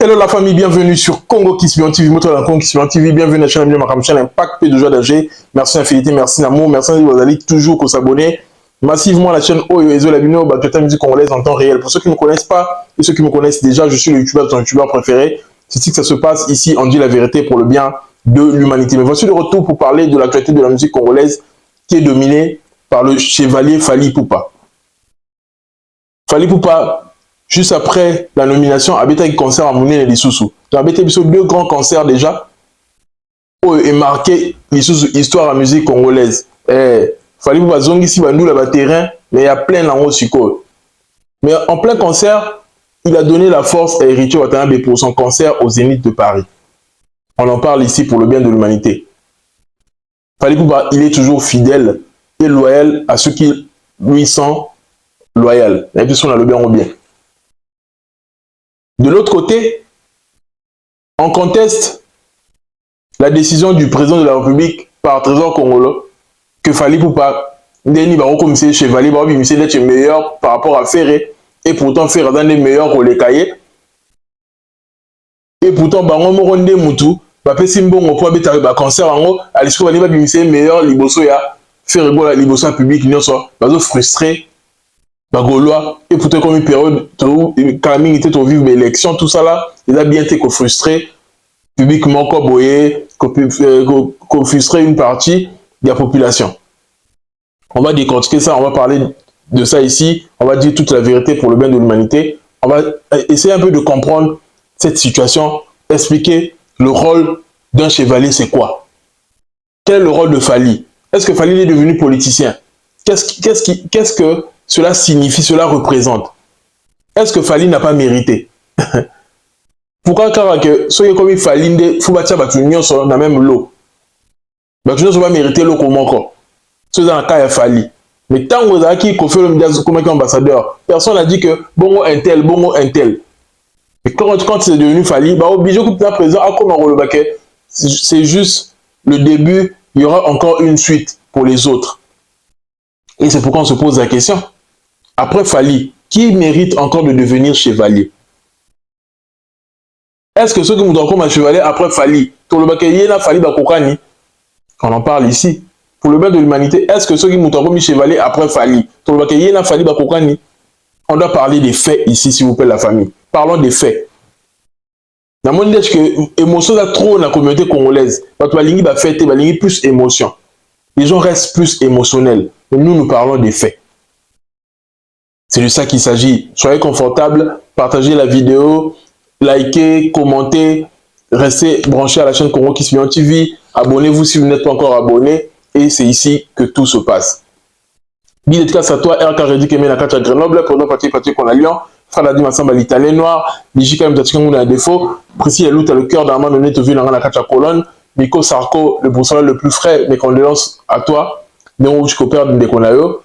Hello la famille, bienvenue sur Congo Kiss TV, moto la Congo Kiss TV, bienvenue à la chaîne de chaîne Impact P de joie d'AG. Merci infinité, merci d'amour, merci de vous allez toujours qu'on s'abonner massivement à la chaîne Oyo Ezo la vidéo Batota musique congolaise en temps réel. Pour ceux qui ne me connaissent pas et ceux qui me connaissent déjà, je suis le youtubeur, ton youtubeur préféré. C'est ici que ça se passe, ici on dit la vérité pour le bien de l'humanité. Mais voici le retour pour parler de l'actualité de la musique congolaise qui est dominée par le chevalier Fally Ipupa. Fally Ipupa, juste après la nomination, a été un concert à Mounine et Lissoussou. Il a été deux grands concerts déjà et marqué l'histoire de la musique congolaise. Fally Ipupa zongi si bandou là terrain, mais il y a plein d'ango siko. Mais en plein concert, il a donné la force à Héritier Watanabe pour son concert au Zénith de Paris. On en parle ici pour le bien de l'humanité. Fally Ipupa, il est toujours fidèle et loyal à ceux qui lui sont loyaux. Et puis on a le bien ou bien. De l'autre côté, on conteste la décision du président de la République par Trésor Congolo que Fally Ipupa Deni Baroko Missé Chevalier Barobi Missé d'être meilleur par rapport à Ferré et pourtant Ferré dans les meilleurs pour les cahiers et pourtant Bango Moronde Moutou Bapé Simbongo pour habiter un concert en haut à l'issue de Missé meilleur Liboso ya Ferré Bola Liboso public non soit bazo frustré Bagolois, et pourtant comme une période où Camille était au vivre l'élection, tout ça là, il a bien été frustré, publiquement boyé, frustré une partie de la population. On va décortiquer ça, on va parler de ça ici, on va dire toute la vérité pour le bien de l'humanité. On va essayer un peu de comprendre cette situation, expliquer le rôle d'un chevalier, c'est quoi? Quel est le rôle de Fally? Est-ce que Fally est devenu politicien? Qu'est-ce que cela signifie, cela représente? Est-ce que Fally n'a pas mérité? Pourquoi? Car que soyez comme il Fally, il faut bâtir Batunion sur la même lot. Batunion ne va mériter l'eau comme encore. C'est dans le cas de Fally. Mais tant que vous avez qui fait le média comme ambassadeur, personne n'a dit que bongo un tel, bongo un tel. Et quand c'est devenu Fally, bah obligé que tu as présent à comme un baquet. C'est juste le début, il y aura encore une suite pour les autres. Et c'est pourquoi on se pose la question. Après Fally, qui mérite encore de devenir chevalier? Est-ce que ceux qui vont comme un chevalier après Fally, on en parle ici. Pour le bien de l'humanité, est-ce que ceux qui vont comme un chevalier après Fally, on doit parler des faits ici, s'il vous plaît, la famille. Parlons des faits. Dans mon idée, que l'émotion est trop dans la communauté congolaise. Parce que plus émotion. Les gens restent plus émotionnels. Mais nous parlons des faits. C'est de ça qu'il s'agit. Soyez confortables, partagez la vidéo, likez, commentez, restez branchés à la chaîne Congo Kiss TV, abonnez-vous si vous n'êtes pas encore abonné, et c'est ici que tout se passe. Bille de classe à toi, RK Redi Kemé Nakacha Grenoble, Pendant Patrick qu'on a Lyon, Frada Dimassamba l'Italien Noir, Bijika Mtatikangu a défaut, Précis Elout à le cœur d'un man donné, te vu dans la Nakacha Colonne, Miko Sarko, le pourcentage le plus frais, mes condoléances à toi, Néon Rouge Copère de Konayo.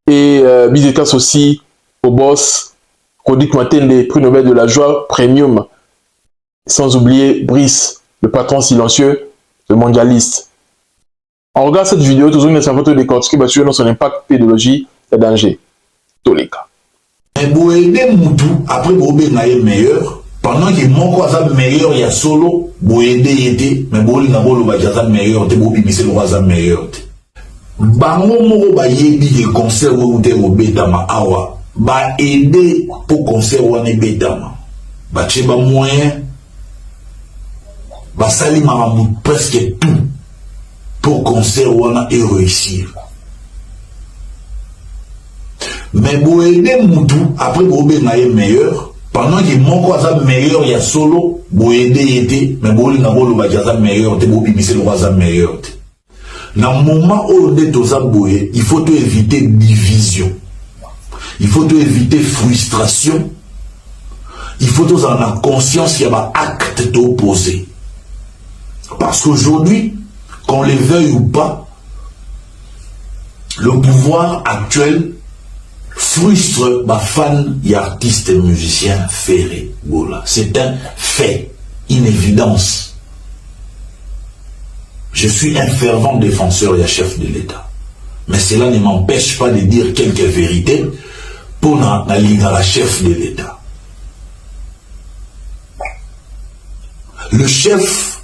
Et Bizetas aussi au boss Kodik Matende, prix Nobel de la joie premium, sans oublier Brice, le patron silencieux, le mondialiste. On regarde cette vidéo, toujours une photo de corps qui va sur son impact pédologie et danger. Tous les cas. Mais pour aider Moutou, après pour aider meilleur, pendant que mon croisade meilleur, il y a solo, pour aider, mais pour aider le meilleur, pour aider le meilleur. Bango moko ba yebi de concert ou de obetama awa ba aider pour concert ou ne betama ba cheba moyen ba sali makambu presque tout pour concert ou na et réussir. Mais pour aider Moutou après pour aider meilleur pendant que mon croisa meilleur ya solo pour aider mais pour na bolo ba jaza meilleur te bo bimisi le croisa meilleur. Dans le moment où on est aux aboués, il faut éviter division. Il faut éviter frustration. Il faut avoir conscience qu'il y a un acte opposé. Parce qu'aujourd'hui, qu'on les veuille ou pas, le pouvoir actuel frustre ma fan et artiste et musicien Ferré. C'est un fait, une évidence. Je suis un fervent défenseur et chef de l'État. Mais cela ne m'empêche pas de dire quelques vérités pour la chef de l'État. Le chef,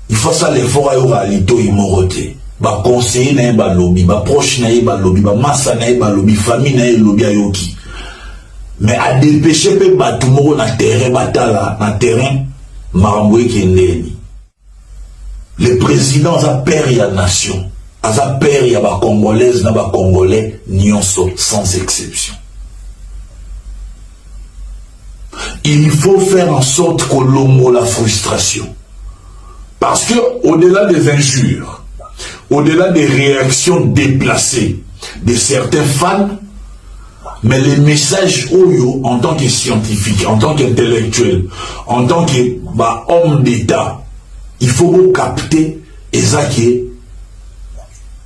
il faut ça l'effort à l'oralité, il moroté. Ba conseiller na ba lobby, ba proche na ba lobby, ba massa na ba lobby, famille na lobby ayoki. Mais à dépêcher pe ba tout moro na terrain batala, na terrain maramboué qui ndeni. Le président a père ya nation, a père ya ba congolaise na ba congolais nyonso sans exception. Il faut faire en sorte que l'homme la frustration. Parce que au-delà des injures, au-delà des réactions déplacées de certains fans, mais les messages Oyo en tant que scientifique, en tant qu'intellectuel, en tant que homme d'État, il faut vous capter et ça qui est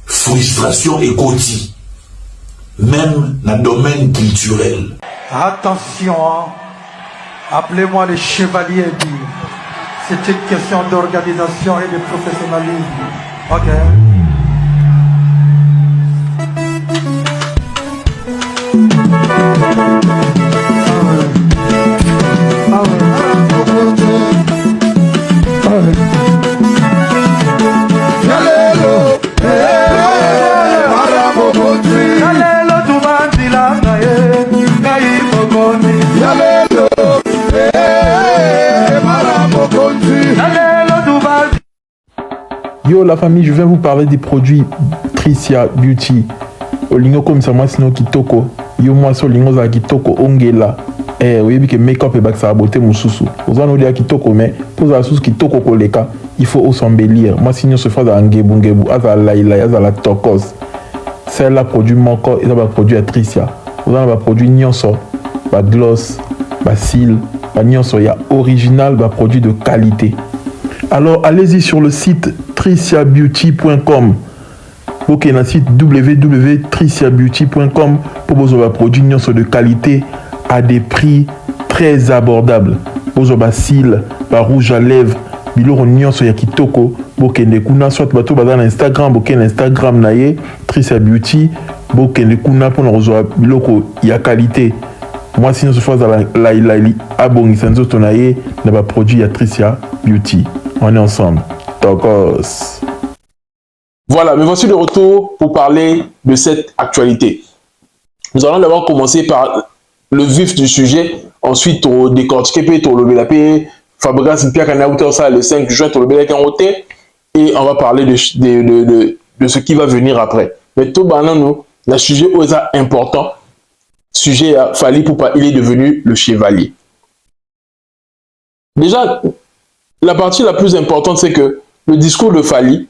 frustration et quotidien, même dans le domaine culturel. Attention, hein. Appelez-moi les chevaliers. C'est une question d'organisation et de professionnalisme. Ok. Yo la famille, je vais vous parler des produits Tricia Beauty. Olingo comme ça moi sinon kitoko. Yo moi so lingo za kitoko ongela. Oui que make-up et bac ça beauté mususu. Vous en avez kitoko mais pour la sous kitoko koleka, il faut s'embellir. Moi sinon se fait en ngebu aza laila aza la tokos. C'est la produit moko et ça va produit à Tricia. Vous en avez produit nyonso, ba gloss, ba cils, ba nyonso ya original, ba produit de qualité. Alors allez-y sur le site triciabeauty.com. Ok, dans le site www.triciabeauty.com pour vous avoir produits de qualité à des prix très abordables. Vous avez cils, rouge à lèvres, biloko nyonso ya kitoko, bokende kuna soit bato bazana na Instagram, bokende Instagram naye Tricia Beauty, bokende kuna pour nous avoir biloko ya qualité. Moi sinon ce fois la abongisa nzoto naye na ba produit ya Tricia Beauty. On est ensemble. Tokos. Voilà, mais voici le retour pour parler de cette actualité. Nous allons d'abord commencer par le vif du sujet, ensuite au décortiquer, au lever la paix, Fabregas Mpia Kanauta, ça le 5 juin, au lever la paix, et on va parler de ce qui va venir après. Mais tout nous, le sujet est important, sujet à Fali Poupa, il est devenu le chevalier. Déjà, la partie la plus importante, c'est que le discours de Fali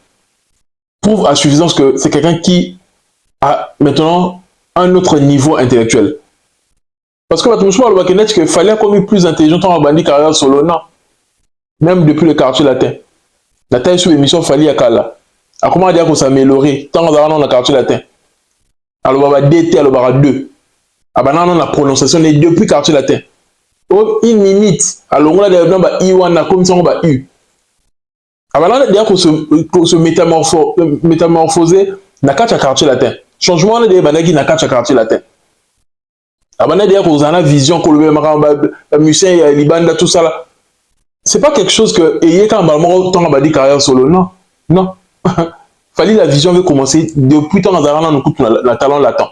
prouve à suffisance que c'est quelqu'un qui a maintenant un autre niveau intellectuel. Parce que que Fali a commis plus intelligent en bandit carrière solo, non. Même depuis le quartier latin. La taille sur l'émission Fali à Kala. A comment dire qu'on s'améliorer tant qu'on a dans le quartier latin. Alors, on va DT, alors, on va 2. Alors, on a la prononciation des depuis le quartier latin. Oh, une limite. Alors, on a des I1 comme ça, on va U. Alors là, il y a qu'on se métamorphoser dans le quartier latin. Changement, on a des banagis dans le quartier latin. Alors là, il y a qu'on a une vision, qu'on le musée, l'Ibanda, tout ça là. C'est pas quelque chose que, et quand on a dit carrière solo, non. Non. Fallait la vision veut commencer depuis tant qu'on a écoute le talent latin.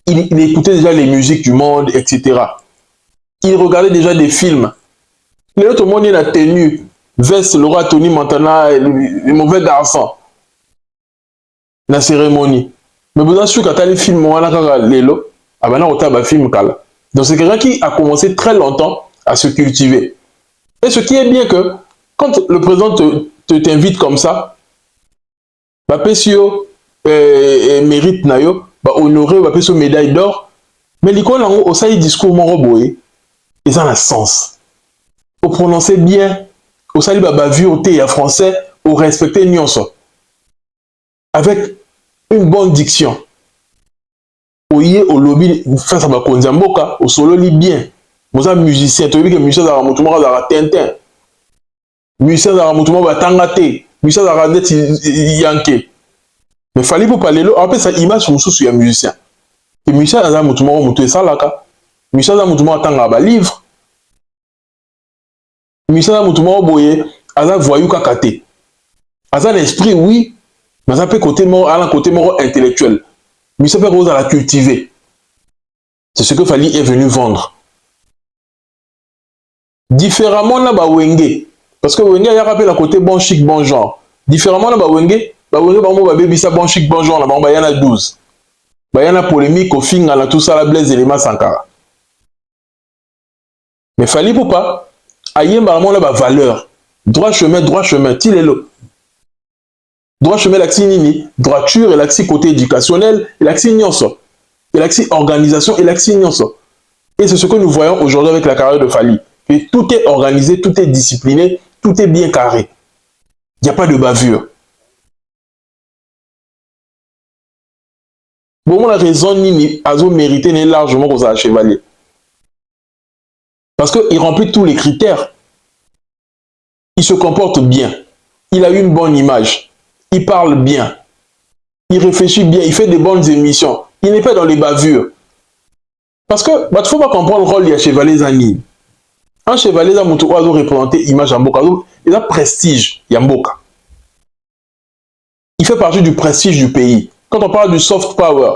Il écoutait déjà les musiques du monde, etc. Il regardait déjà des films. L'autre monde, il a tenu veste le roi Tony Montana et le mauvais garçon. La cérémonie. Mais vous sûr quand tu as les films, on a les lots, film. Donc c'est quelqu'un qui a commencé très longtemps à se cultiver. Et ce qui est bien que quand le président t'invite comme ça, Pessio mérite nayo, honorer Pessio médaille d'or, mais l'icône en haut, au sein discours mon roboé, ils ont un sens. Au prononcer bien, au sein de vu au thé français, au respecter nyonso. Avec une bonne diction. Au yé, au lobby, face à ma konzamboka, au solo li bien. Vous êtes musicien, tu as vu que musicien a ramonté à Tintin. Musicien a ramonté à Tangate. Musicien a ramonté à Yankee. Mais il fallait pour parler là, après ça image sur sous un musicien. Et musicien a ramonté à ça là. Musicien a ramonté à Tangaba livre. Misala Moutouma Boye, Aza voyou kakate. Aza l'esprit, oui, mais ça peut côté mort, à un côté mort intellectuel. Misala peut la cultiver. C'est ce que Fali est venu vendre. Différemment, là, bah, Wenge. Parce que Wenge a rappelé la côté bon chic, bon genre. Différemment, là, bah, Wenge, bah, baby, ça bon chic, bon genre, là, bah, y en a 12. Bah, y en a polémique, au fin, là, tout ça, la blaise, élément, Sankara. Mais Fali pour pas. Aïe, bah, là, valeur. Droit chemin, til est là. Droit chemin, l'axi nini. Droiture, et l'axi côté éducationnel, et l'axi nyonso. Et l'axi organisation, et l'axi nyonso. Et c'est ce que nous voyons aujourd'hui avec la carrière de Fali. Que tout est organisé, tout est discipliné, tout est bien carré. Il n'y a pas de bavure. Bon, la raison nini, Azo mérité n'est largement qu'on a chevalier. Parce qu'il remplit tous les critères. Il se comporte bien. Il a une bonne image. Il parle bien. Il réfléchit bien. Il fait des bonnes émissions. Il n'est pas dans les bavures. Parce que, il ne faut pas comprendre le rôle du chevalier Zani. Un chevalier Zani doit représenter l'image en Mboka. Il a prestige Yamboka. Il fait partie du prestige du pays. Quand on parle du soft power,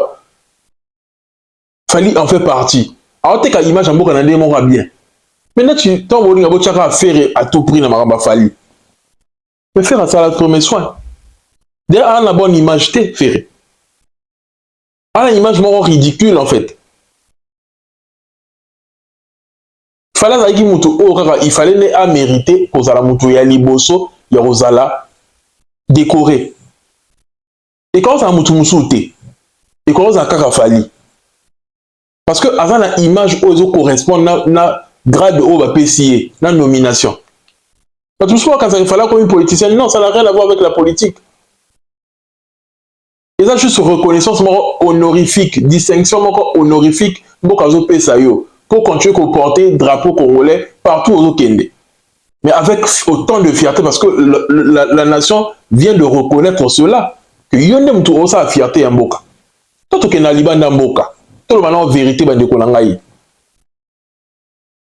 Fali en fait partie. Alors, tu as l'image en Mboka, on a des mots bien. Maintenant, tu as faire à tout prix dans Maramba Fali. Mais faire ça à la premier soin. D'ailleurs, on a une bonne image, tu fais. On a une image ridicule, en fait. Il fallait à mériter que la mutu ya liboso ya Rosala décoré. Et quand ça mutu musuté, et quand ça kaka Fali. Parce que avant la image ozo correspond na grade au va PCA, na nomination. Parce que souvent quand ça fallait comme une politicienne, non, ça n'a rien à voir avec la politique. Et ça juste reconnaissance honorifique, distinction honorifique, bokazo pesayo. Pour continuer à porter le drapeau congolais partout aux Okende. Mais avec autant de fierté, parce que la nation vient de reconnaître cela, que Yonde Moutou a sa fierté en Mboka. Tout ce qui est Naliban en Mboka, tout le monde en vérité, ben de Kolangaï.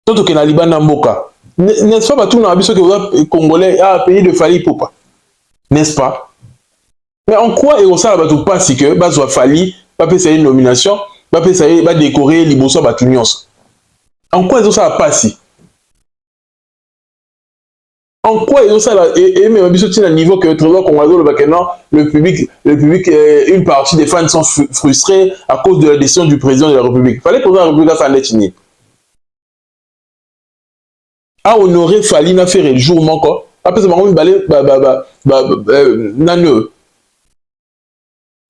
Tout ce qui est Naliban en Mboka. N'est-ce pas tout le monde que les Congolais a un pays de Fali Popa? N'est-ce pas? Mais en quoi est-ce que ça pas si que Bazo Fali, pas payer une nomination, pas payer, pas décorer les bossons, pas tout le monde? En quoi est-ce que ça passe? En quoi est-ce que ça et même à niveau que le public, une partie des fans sont frustrés à cause de la décision du président de la République. Il fallait que la République s'en ait fini. À honorer Fali n'a fait le jour manquant. Après ça, on va aller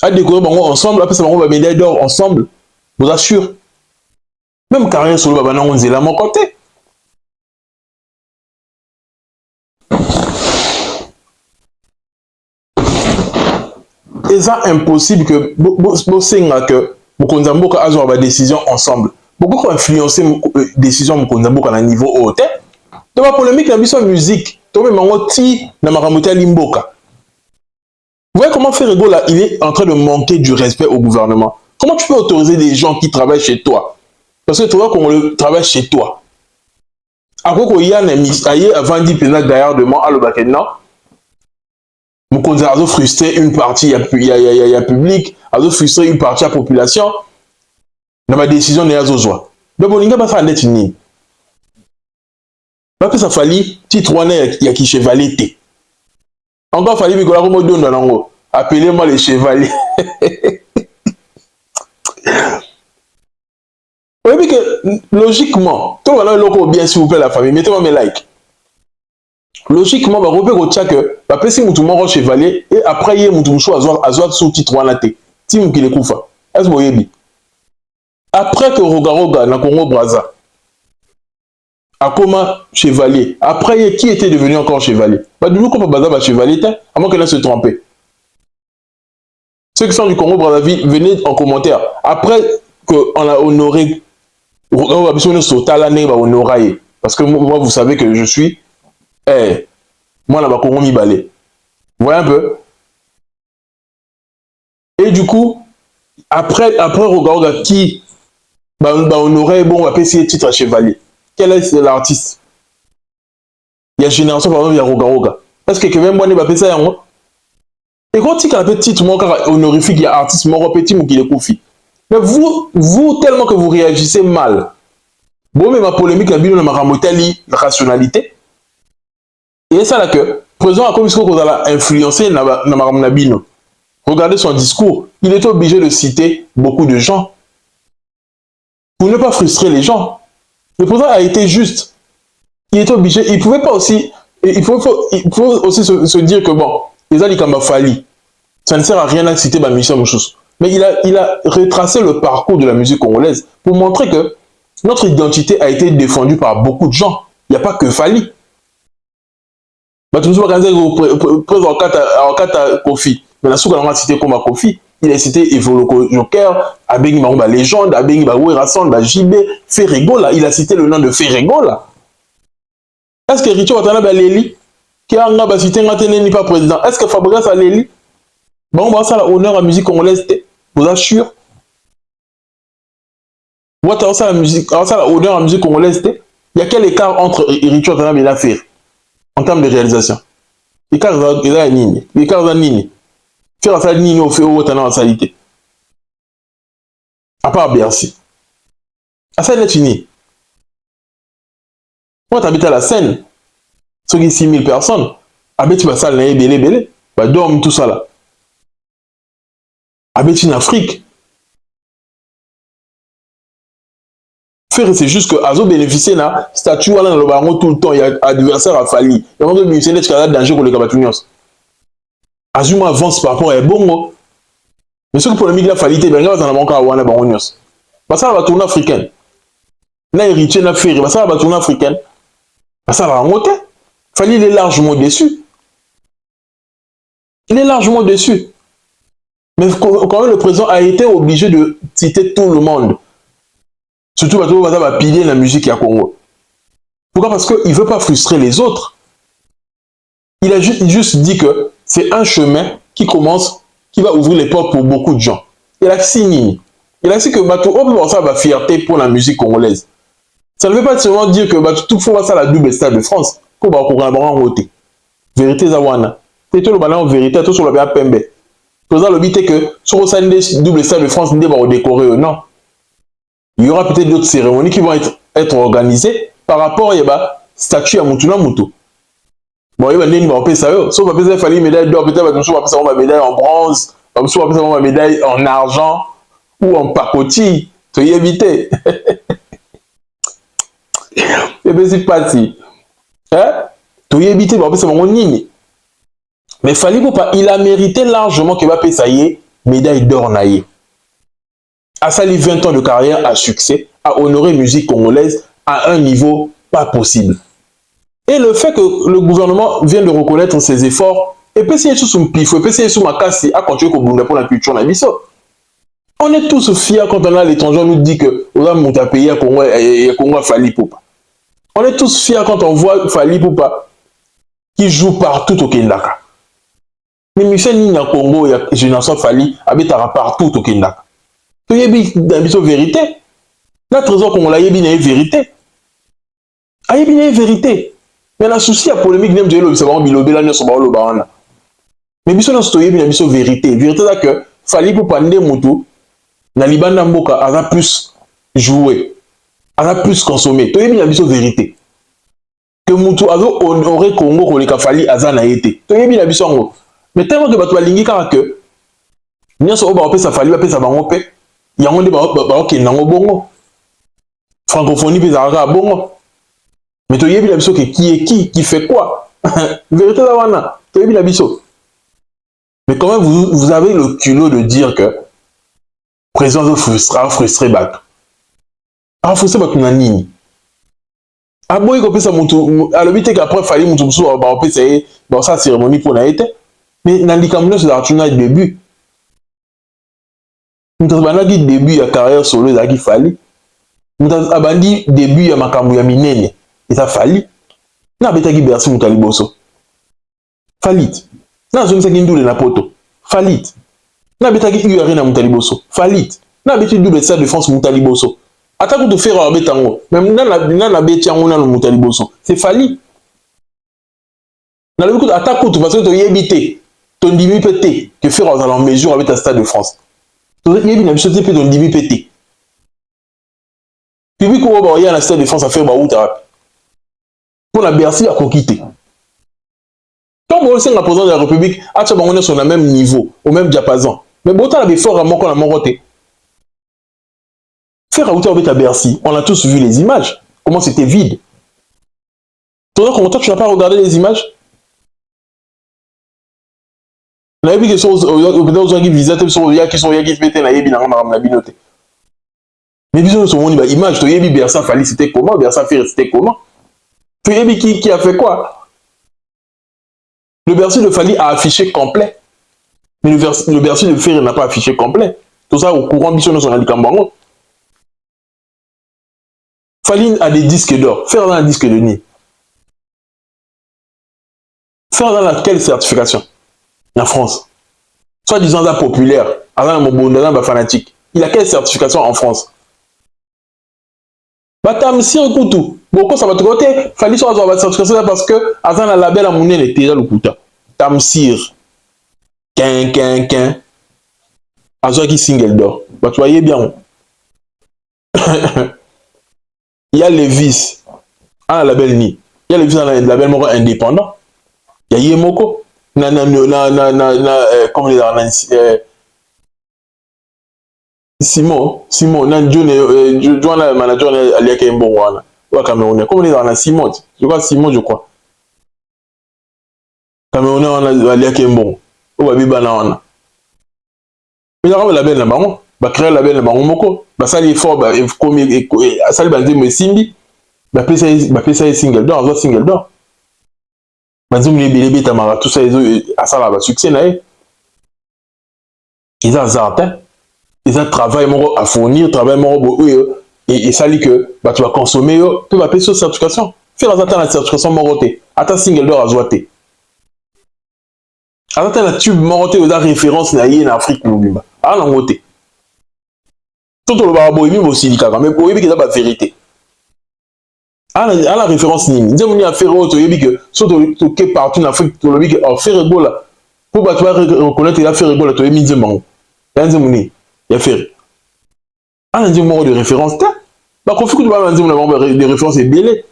à décorer ensemble. Après ça, on va médaille d'or ensemble. Je vous assure. Même carrière sur le babana, on est là, mon côté. Et c'est impossible que Mokonzamboka a une décision ensemble. Beaucoup ont influencé la décision de Mokonzamboka à un niveau haut. Dans la polémique, la musique, tu as Limboka. Vous voyez comment Ferrego là, il est en train de manquer du respect au gouvernement. Comment tu peux autoriser des gens qui travaillent chez toi? Parce que tu vois qu'on travaille chez toi. Après qu'il y a un avant dit pénal derrière de moi à le Bakénan, Mokonza a frustré une partie, il y a public, a frustré une partie de la population. Dans ma décision, il y a Zozoa. Donc, on n'a pas fait un net ni. Parce que ça fallait, titre one, il y a qui chevalier. Encore fallait que la remote donne dans l'angle. Appelez-moi les chevaliers. Vous voyez que logiquement, tout le monde bien s'il vous plaît la famille, mettez-moi mes likes. Logiquement, on peut dire que après si vous êtes chevalier et après il y a un sous-titre en laté. Si vous êtes koufa. Est-ce que vous voyez? Après que Rogaroga na Congo Brazza a comme chevalier. Après qui était devenu encore chevalier? Bah du coup comme Brazza chevalier, à moins qu'elle se trompe. Ceux qui sont du Congo Brazzaville, venez en commentaire. Après qu'on a honoré parce que moi, vous savez que je suis moi, là-bas, Congo mi balé. Vous voyez un peu? Et du coup, après regarde qui honorer, bon, on va essayer titre à chevalier. Quel est l'artiste? il y a génération par exemple, il y a Roga Roga. Parce que même moi, je ne sais pas. Et quand il y a un petit honorifique, il y a un artiste mort petit ou qui est confié. Mais vous, tellement que vous réagissez mal, bon, mais ma polémique, la bino, la rationalité. Et ça là que, président, comme il faut qu'on a influencé la bino. Regardez son discours. Il est obligé de citer beaucoup de gens pour ne pas frustrer les gens. Le président a été juste. Il est obligé. Il pouvait pas aussi. Il faut aussi se dire que bon, les Alikamba Fali, ça ne sert à rien de citer Michel Mouchous. Mais il a retracé le parcours de la musique congolaise pour montrer que notre identité a été défendue par beaucoup de gens. Il n'y a pas que Fali. Présent en Kata Kofi. Mais la souka a cité comme Kofi. Il a cité Evoloko Joker, Abengi Marumba Légende, Abengi Baoué Rasson, Jibé, Ferregola. Il a cité le nom de Ferregola. Est-ce que Richo Watana Baléli, qui a cité n'est pas président, est-ce que Fabrice Aléli, bon, ça a l'honneur à la musique congolaise, vous assure. What ça la musique, ça a l'honneur à la musique congolaise, il y a quel écart entre Richo Watana et l'affaire en termes de réalisation? L'écart est nini. L'écart est nini. Faire ça nini au fait au Watana en salité. À part Bercy. À ça, il est fini. Moi, tu habites à la Seine, ceux qui 6 000 personnes, habitent à ça, belé, bah, dorment tout ça là. Habitent en Afrique. Faire, c'est juste que Azo bénéficier d'un statut dans le baron tout le temps, il y a adversaire à Fali. Il y a un bénéficier d'un danger pour les Kabatunios. Azuma avance par rapport à Bongo. Mais ce que pour le milieu de la Fali, il y a un manque à Wana Baronios. Ça va tourner africaine. Là, héritier n'a fait, ça va tourner africaine. Ça va remonter. Fali, il est largement déçu. Il est largement déçu. Mais quand même, le président a été obligé de citer tout le monde. Surtout parce que ça va piller la musique à Congo. Pourquoi? Parce qu'il ne veut pas frustrer les autres. Il a juste dit que c'est un chemin qui commence, qui va ouvrir les portes pour beaucoup de gens. Il a signé. Il a dit que Batou, on peut voir ça, fierté pour la musique congolaise. Ça ne veut pas seulement dire que tout faut voir ça la double stade de France. Pour en voter. Vérité Zawana. C'est tout le ballon en vérité, tout sur le bien Pembe. Le président le but est que sur le double stade de France, il va décorer ou non. Il y aura peut-être d'autres cérémonies qui vont être organisées par rapport à statut à Mutuna Mutu. Bon, il va appeler ça. Sauf qu'il va falloir une médaille d'or, peut-être qu'il va appeler ça une médaille en bronze, il va appeler ça une médaille en argent ou en pacotille. Tu y éviter. Et bien, c'est pas si. Hein? Tu y éviter, il va appeler ça une nini. Mais il a mérité largement qu'il va appeler ça y est, médaille d'or naïe. À ça, les 20 ans de carrière à succès, à honorer musique congolaise à un niveau pas possible. Et le fait que le gouvernement vient de reconnaître ses efforts, et peut essayer sous son pif, et peut essayer sous ma casse à continuer pour la culture na biso. On est tous fiers quand on a l'étranger, on nous dit que on a monté à payer à Congo et Congo a Fali Poupa. On est tous fiers quand on voit Fali Poupa qui joue partout au Kendaka. Mais Michel Nina Congo et Génération Fali habitera partout au Kendaka. Tu y a une vérité. La trésor qu'on l'a y a une vérité. Il y a une vérité. Mais la souci à polémique même de c'est vraiment bilobé là sur le barana. Mais biso na stoye bien biso vérité. Vérité là que Fali pour pande mutu na libanda mboka a plus jouer, a plus consommer. Tu y a bien biso vérité. Que mutu azo honoré Congo ko le Fali azana été. Tu y a bien biso ngo. Mais tellement que bato balingi kaka que nyonso oba opé sa Fali ba pesa bango pe. Yango nde ba ok nango bongo. Francophonie pe za bongo. Mais tu as vu qui est qui fait quoi? Vérité là, wana. Tu as vu la biso. Mais quand même, vous avez le culot de dire que le président frustré bac. Ah, frustré bac na nini. Ah bon, il a ça mutu. Alors vite qu'après fallait mutu sur ba opé ça cérémonie pour na été. Mais dans les camions c'est la tuna début. Nous avons dit début ya carrière solo ça qui fallait. Nous avons dit début ya makambu ya minene. Et ça falit. Na beta ki bersi mutaliboso. Falit. Na zone sa kindu na poto. Falit. Na beta ki URI na mutaliboso. Falit. Na beta double stade de France mutaliboso. Attaque de faire betango. Même na beta yango na mutaliboso. C'est falit. Dans le coup, attaque tout parce que tu as évité. Ton dimi pété. Que faire en mesure avec ta Stade de France. Tu as évité la chose ton dimi pété. Puis, quand il y a la Stade de France à faire, où tu as. Pour la Bercy, à quitter. Quand vous êtes la présidence de la République, on est sur le même niveau, au même diapason. Mais bon, tu as l'effort à mon qu'on a monté. Faire à hauteur avec ta Bercy, on a tous vu les images. Comment c'était vide. Toi, tu n'as pas regardé les images? On a vu que aux gens qui visitent, qui sont qui se mettaient dans la binote. Mais bisous, sur mon image, tu as vu Bercy Fali, c'était comment? Bercy Ferry, c'était comment? Tu as vu qui a fait quoi? Le Bercy de Fali a affiché complet. Mais le Bercy de Ferry n'a pas affiché complet. Tout ça au courant mission national du Cambango. Fali a des disques d'or. Faire dans un disque de nid. Faire dans laquelle certification? En France. Soit disant ça populaire. Avant mon fanatique. Il a quelle certification en France? Batamsir Koutou. Beaucoup ça va te côté. Fali soit avoir certification parce que avant la label à mon nez était là le Kouta. Tamsir. Quin. Azo qui single d'or. Bah tu voyez bien. Il y a les vis. À la label ni. Il y a les vis dans la label moro indépendant. Il y a Yemoko. Comment les Simon, John la manager Alia Kembo wana. Wa Camerounais. Comment les dans Simon? Je crois Simon, je crois. Camerounais wana Alia Kembo. Ou Biba na wana. Mais la label na bango. Ba créer label na bango moko. Ba sali fort ba comme sali banze mo simbi. Ba pesa single d'or, azo single d'or. Banze mo lebelebe tamara tout ça asala ba succès na e. Ils ont zartin. Ils ont travail à fournir, travail et ça dit que bah, tu vas consommer, tu vas payer sur certification. Faire la certification moroté. Attends single d'or à zoité. Attends la tube moroté aux références en Afrique. Ah non, moté. Tout le barabo est mis aussi, mais pour y avoir la vérité. À la référence, ni. Dis-moi, il y a faire autre, il y a que, surtout partout en Afrique, tu l'as dit que, faire rigola. Pour bah, tu vas reconnaître, il a fait rigola, tu as mis des mangs. Il y a fait. Un numéro de référence, bah, quand tu vas dire des références est belé.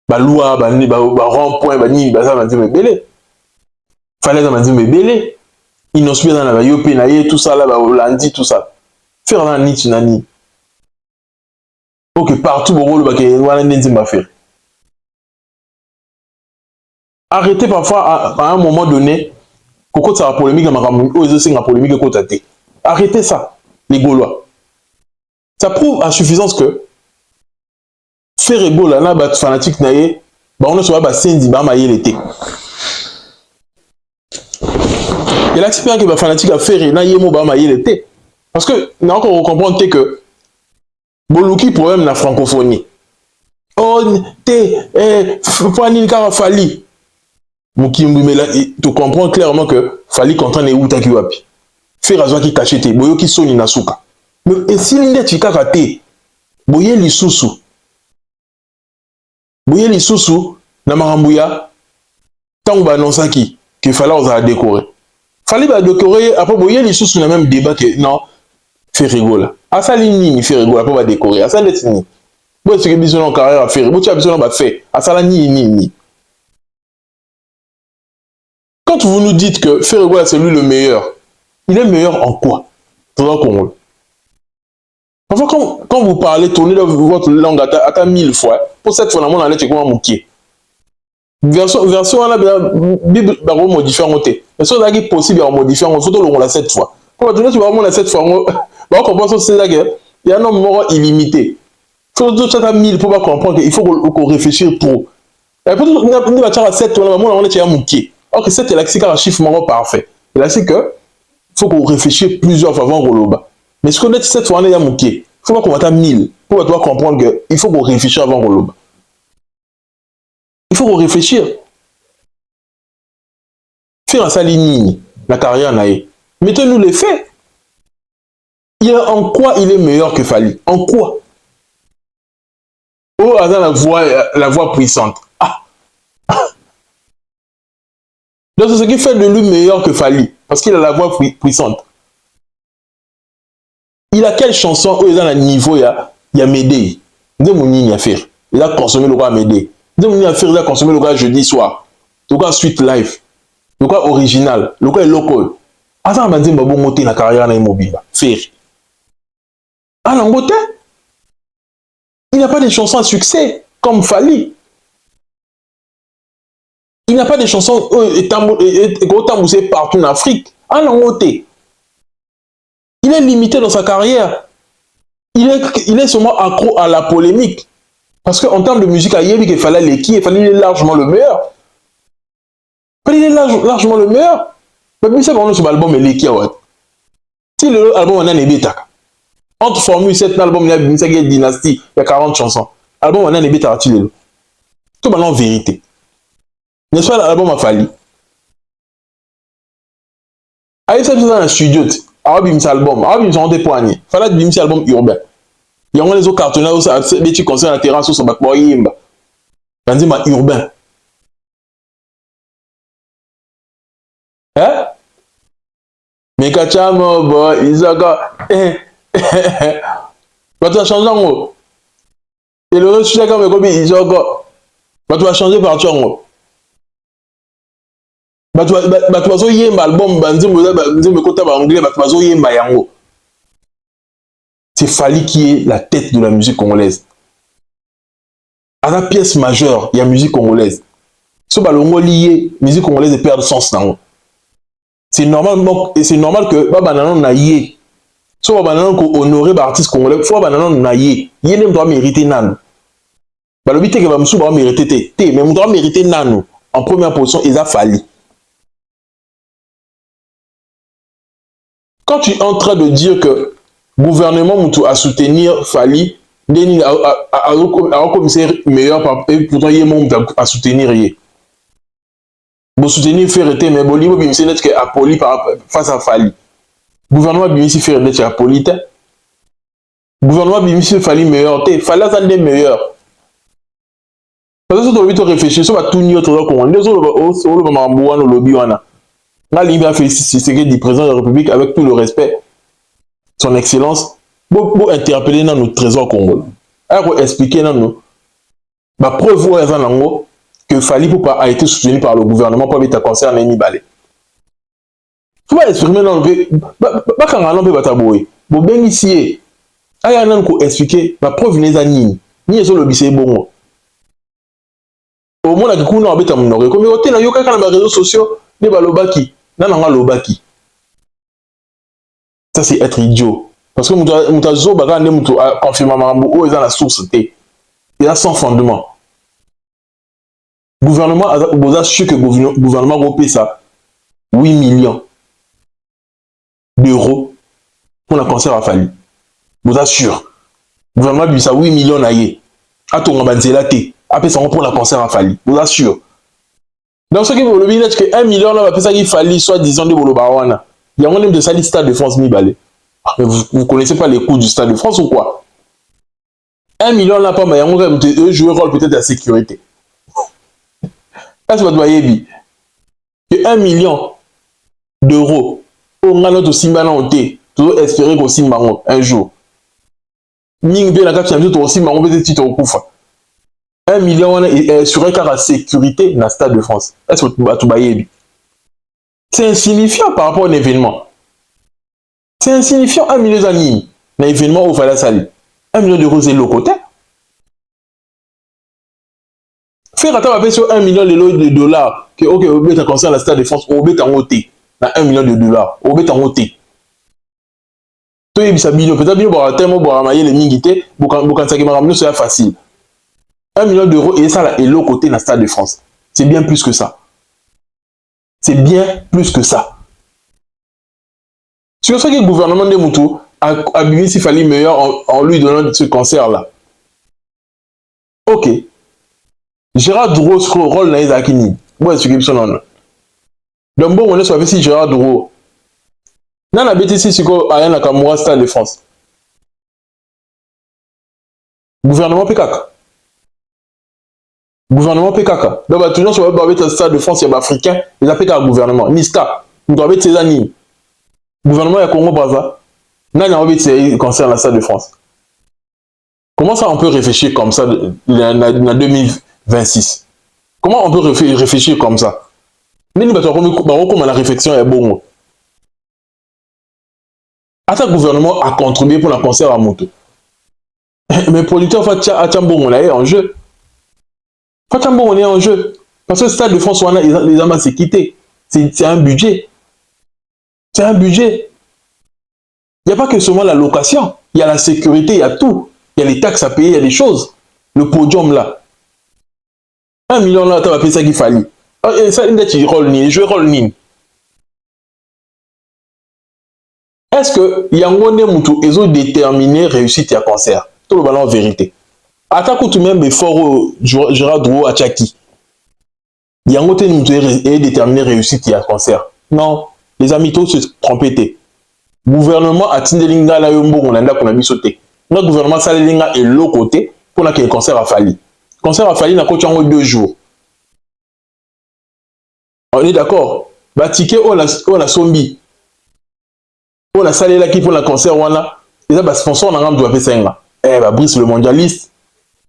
Bah, loi, bah, rond-point, bah, ni, bah, ça va dire, mais belé. Fallait ça va dire, mais belé. Ils n'ont pas dans la Yopé, tout ça, là, bah, lundi, tout ça. Faire un nid, nani. Ok, partout, bon, le baquet, voilà, n'est pas faire. Arrêtez parfois, à un moment donné, quand ça va polémique, la polémique, arrêtez ça, les Gaulois. Ça prouve à suffisance que faire Ebola, là, bah, fanatique, naïe, bah, on est sur la scène, bah, maïe l'été. Et là, c'est bien que bah, fanatique a fait, naïe, bah, maïe l'été. Parce que, n'a encore comprendre que, Boluki, problème, la francophonie. Oh, faut aller car Fali. Mais là, tu comprends clairement que Fali contraint les Outa qui wapi. Faire à qui cachete, boyo qui sonne nasuka. Mais si l'inde tu karaté, boye li susu. Boye li susu, na marambuya, tant ou ba non ça qui, qu'il fallait on a décorer. Fallait ba décorer, après boye li susu na même débat que, non, fait rigola. À ça ni fait rigola, après ba décorer. À ça n'est ni. Bon, c'est que besoin en carrière à faire. Bon, tu as besoin de faire. À ça la ni. Quand vous nous dites que faire rigola c'est lui le meilleur, il est meilleur en quoi? Dans le Congo. Parfois, quand vous parlez, tournez votre langue à 1000 fois. Pour cette fois, on a l'air comment mouquer. Version, on a Bible modifié en côté. Mais si on a possible de modifier en photo, on l'a 7 fois. Pour la tournée, tu vas avoir 7 fois. On comprend que c'est là qu'il y a un nombre illimité. Il faut que tu aies 1000 pour comprendre qu'il faut qu'on réfléchisse trop. Et puis, on va faire 7 fois, on est mouquer. Alors que 7 est là, un chiffre parfait. Et là, c'est que il faut qu'on réfléchisse plusieurs fois avant Roloba. Mais ce qu'on est cette fois, on est à Mouké. Il faut qu'on va 1000 pour toi comprendre qu'il faut qu'on réfléchisse avant Roloba. Il faut qu'on réfléchisse. Faire un saligny, la carrière naïe. Mettez-nous les faits. En quoi il est meilleur que Fali? En quoi? Oh, la voix puissante. Ah! Donc c'est ce qui fait de lui meilleur que Fally. Parce qu'il a la voix puissante. Il a quelle chanson où il a un niveau, il y a Médé. De mon il a fait. Il a consommé le roi Médé. De mon il a fait, il a consommé le roi jeudi soir. Le roi Sweet Life. Le roi original. Le roi local. Attends, on va dire, bon, monter la carrière dans l'immobilier. Faire. Ah, l'angoté. Il n'a pas de chansons à succès, comme Fally. Il n'a pas de chansons étamboussées partout en Afrique. Ah, l'angoté. Il est limité dans sa carrière. Il est seulement accro à la polémique. Parce qu'en termes de musique, il fallait l'équipe, il fallait largement le meilleur. Il est largement le meilleur. Mais c'est bon, sur l'album, il est qui, ouais. Si l'album, on a un bêta. Entre Formule 7 l'album, il y a une dynastie, il y a 40 chansons. L'album, on a un bêta, tout le en vérité. N'est-ce pas, l'album a fallu. Aïe, ça, c'est dans un studio. Alors, bim, album. Alors, bim, sont des poignets. Fallait bim, c'est album urbain. Il y a les autres cartonneurs, des petits concerts à la terrasse, sur sa bakboyimba. On dit, ma urbain. Hein? Mais Kachamo, boy, Isaka. Tu vas changer en haut. Et le reste, chacun me copie, Isaka. Tu vas changer par toi. Tu vas yemba album, anglais, c'est Fally qui est la tête de la musique congolaise. À la pièce majeure, il y a musique congolaise. Ce balongo lié, musique congolaise perd sens. C'est normal que Babananon naïe. Soit Babananon qu'on honorer l'artiste congolais, faut Babananon naïe. Il ne doit mériter nan. Le but est que Bamsou doit mériter mais on doit mériter nan. En première position, il a Fally. Quand tu es en train de dire que le gouvernement Moutou a soutenir Fally, a commissaire meilleur, et pourtant il y a monde à soutenir. Pour soutenir Ferreté, mais bon, il y a net que Apoli face à Fally. Le gouvernement a ici fait net Apoli. Le gouvernement a ici Fally meilleur. Fally a des meilleurs. Parce que si tu as réfléchi, ça va tout nier autre qu'on les autres, le lobby, là, il a fait ce que dit président de la République avec tout le respect, son excellence, pour interpeller dans notre trésor congolais. Alors, expliquer dans nous, ma preuve que Fally a été soutenu par le gouvernement pour être concert Neni Balé. Tu vas exprimer dans le pas quand on peut bataboyer. Bon, ben ici, il y a un expliquer, ma preuve n'est pas ni sur le bissé bon. Au moins, on a bêta mon oreille. Comme il y a quelqu'un dans les réseaux sociaux, les balobaki. Ça c'est être idiot. Parce que Moutazo Bagane Moutou a confirmé Marambo, ils ont la source. Il a sans fondement. Le gouvernement a su que le gouvernement a payé ça 8 millions d'euros pour le concert à Fally. Vous assure. Le gouvernement a payé ça 8 millions d'ailleurs. A tout le monde après ça pour le concert à Fally. Vous assure. Donc, ce qui veut dire que 1 million, là, ça qu'il fallait soit disant de Bolobawana. Il y a un même de ça, le Stade de France, Mibalé. Vous ne connaissez pas les coûts du Stade de France ou quoi? 1 million, là, pas, mais il y a un même de jouer rôle peut-être de la sécurité. Est-ce que vous voyez que 1 million d'euros, on a notre Simba dans le toujours espérer qu'au Simba un jour. Ning bien la carte, tu as aussi Simba, peut-être titre au Koufa. 1 million est sur un cas de sécurité dans le Stade de France. Est-ce que tu vas c'est insignifiant par rapport à un événement. C'est insignifiant 1 million d'années. Un événement au Fally Sali. 1 million d'euros, c'est le côté. Faire attendre sur 1 million de dollars. Que, ok, on va concerne le Stade de France, on va en ôter. 1 million de dollars. On va en ôter. Toi, il y a peut-être bien tellement pour ramailler les mingité, pour ça qui m'a ramené, c'est facile. 1 million d'euros et ça là, et l'autre côté dans le Stade de France. C'est bien plus que ça. C'est bien plus que ça. C'est pour ça que le gouvernement de Moutou a mis s'il fallait meilleur en lui donnant ce concert-là. Ok. Gérard Douro, ce rôle dans les Akini. Moi, c'est ce qu'on a. Donc, bon, on est sur la Gérard Douro. Dans la BTC, c'est quoi Ayana Nakamura, Stade de France. Gouvernement PKK. Gouvernement PKK. Donc, toujours sur le stade de France, il y a africain, ils appellent le gouvernement. Niska, nous avons ces années. Gouvernement de Congo Brazza, nous avons des concernant la stade de France. Comment ça on peut réfléchir comme ça en 2026? Comment on peut réfléchir comme ça? Mais nous avons la réflexion est bon. Le gouvernement a contribué pour la concert à Moto. Mais producteur Fatchambo, on est en jeu. Fatchambo, on est en jeu. Parce que le stade de France, les amas s'est quitté. C'est un budget. C'est un budget. Il n'y a pas que seulement la location. Il y a la sécurité, il y a tout. Il y a les taxes à payer, il y a des choses. Le podium là. 1 million là, tu vas payer ça qu'il fallait. Ça, il je roll ni. Est-ce que Yangone Moutou est déterminé réussite à concert? Tout le ballon en vérité. Attaque tout même fort Gérard Drouot à Tchaki. Yangone Moutou est déterminé réussite à concert. Non, les amis, tous se tromper. Gouvernement a Tindelinga la Yombo, on a qu'on a mis sauté. Notre gouvernement Salélinga est l'autre côté pour que le concert a fallu. Le concert a fallu, il y a 2 jours. On est d'accord? Bah, ticket, on a sombi. On a salé là qui pour le concert, on a. Et là, sponsor, on a un doigt P5. Eh, bah, Brice le mondialiste.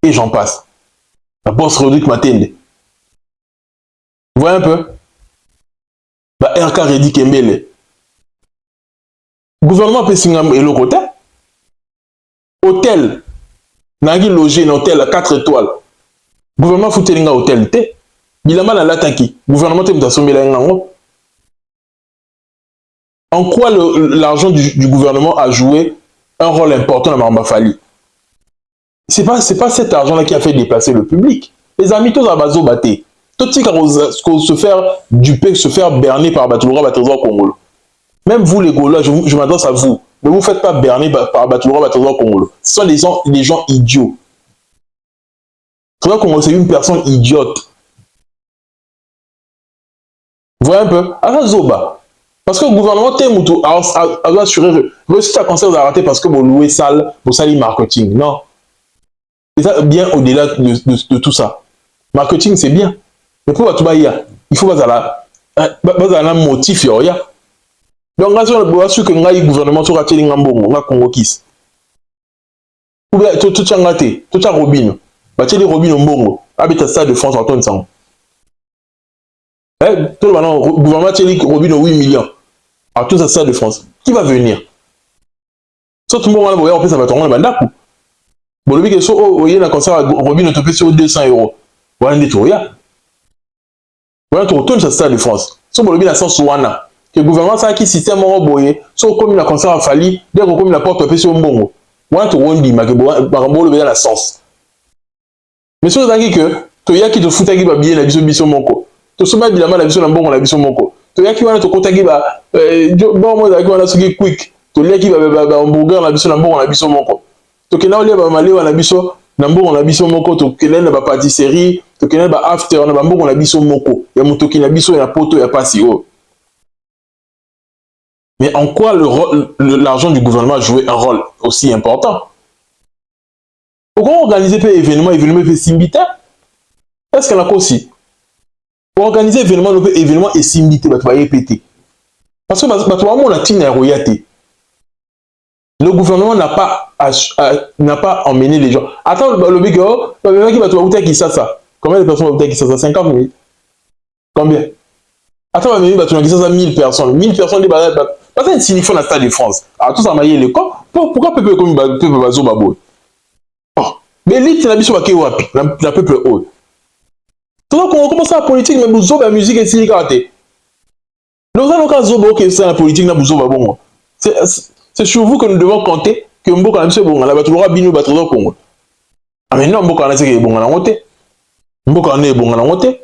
Et j'en passe. La boss Rodrigue Matende. Vous voyez un peu? Bah, RK Redi Kembele. Gouvernement P5 et l'autre côté. Hôtel. Nagi logé dans hôtel à 4 étoiles. Gouvernement Foutelinga hôtel. Bilama na lataki. Gouvernement te mutasombela yango. En quoi l'argent du gouvernement a joué un rôle important dans Maramba Fali? C'est pas cet argent-là qui a fait déplacer le public. Les amis, tous à bazo baté. Tout ce qui se faire duper, se faire berner par Batouloura Batouloura Congolo. Même vous les Gaulois, je m'adresse à vous. Ne vous faites pas berner par Batouloura Batouloura Congolo. Ce sont des gens idiots. Batouloura Congolo, c'est une personne idiote. Vous voyez un peu? Alors Zoba. Parce que le gouvernement a assuré réussite à concert d'arrêter parce que vous louez salle, vous salez marketing. Non. C'est ça bien au-delà de tout ça. Marketing, c'est bien. Mais pour tout il faut pas un motif. Donc, on sûr que le gouvernement soit raté dans Congo Kiss. Ou bien, tout est raté, tout est robin. Battez les robins au Mbongo. Habite stade de France en tonne sang. Tout le gouvernement a robin au 8 millions. À tout ça stade de France. Qui va venir? Sauf que moi, on peut s'abattre en mandat. Bon, le mec est sur un concert robin au sur 200 euros. Voilà, on est voilà, tu retournes sur le stade de France. Sur le à 160. Que le gouvernement a qui système en boyé. Sur comme il concert à Fali, dès qu'on comme la porte au sur Mbongo. Voilà, tu rondes, mais que Barambo le la sens. Mais sur le que tu y a qui te fout à qui va bien la vision Moko. Tu soumets évidemment la vision Mbongo, la vision Moko. Tu y a qui va te contacter, bon, moi, avec la sugi quick. Tu y a qui va hamburger la vision Mbongo, la vision Moko. Tu y a qui va malé la vision Mbongo, la vision Moko. Tu y a qui pâtisserie. Tu y a qui after, on a Mbongo, la vision Moko. Il y a Motoki, la vision, il y a Poto, il y a pas si haut. Mais en quoi l'argent du gouvernement a joué un rôle aussi important? Pourquoi organiser des événements et Simbita? Est-ce qu'il y en a aussi? Pour organiser événements et Simbita, tu vas y péter. Parce que on a tiré royauté. Le gouvernement n'a pas emmené les gens. Attends, le big le qui va te voir qui ça. Combien de personnes vont qui ça? 50 000. Combien? Attends, mais tu as ça 1000 personnes. 1000 personnes, parce que signifie dans le stade de France. Alors, tout ça m'a le corps. Pourquoi peuple comme peuple bazo babo? Mais l'élite, la mission à wapi, la peuple haut. Donc, on commence à la politique, mais vous la musique et si karaté. Nous allons quand zobo que c'est la politique, na buzo babongo. C'est sur vous que nous devons compter que Mboka na monsieur bon, la batulora bino batulora Congo. Ah mais non, Mboka na c'est bon na ngote. Mboka na bon na ngote.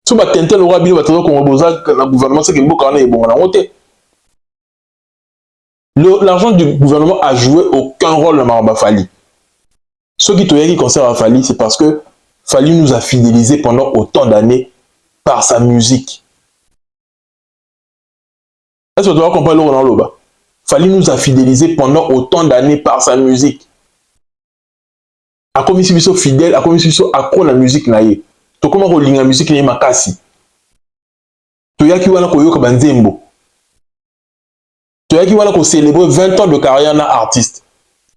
Si vous tentez le roi bino batulora Congo, le gouvernement c'est que Mboka na bon na ngote. L'argent du gouvernement a joué aucun rôle dans Maramba Fali. Ce qui concerne Fali, c'est parce que Fali nous a fidélisés pendant autant d'années par sa musique. Est-ce que tu vas comprendre le Roland Loba? Fali nous a fidélisés pendant autant d'années par sa musique. akomisi biso fidèle, akomisi biso accro na musique na ye. Tokoma kolinga musique na ye makasi. Toyaki wana koyoka banzembo. Toyaki wana ko célébrer 20 ans de carrière na artiste.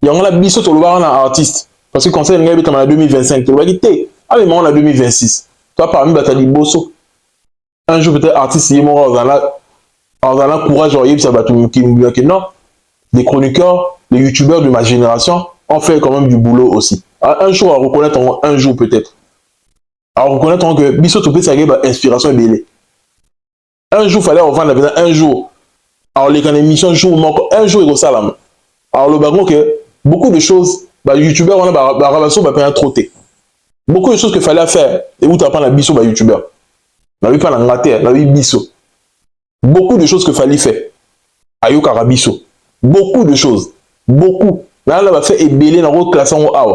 Yango la biso tolobaka na artiste parce que conseil ngai bitama na 2025 tolobaki te. Ah mais on a 2026. Toi parmi batali bosso. Un jour peut-être artiste yi mo en courage au yebisa batu ki non. Les chroniqueurs, les youtubeurs de ma génération ont fait quand même du boulot aussi. Un jour à reconnaître, un jour peut-être. À reconnaître que biso to peut s'agir inspiration et belé. Un jour fallait revendre la un jour. Alors les émissions jour un jour et ça là. Alors le bagon que beaucoup de choses bah youtubeurs on a bah rabasso bah pas trotté. Beaucoup de choses que fallait faire et où tu apprends la biso bah youtubeur. Na oui pas la ngate, na oui biso. Beaucoup de choses que fallait faire. Ayo karabiso. Beaucoup de choses. Beaucoup. Là, on va faire ébeler dans le classement A.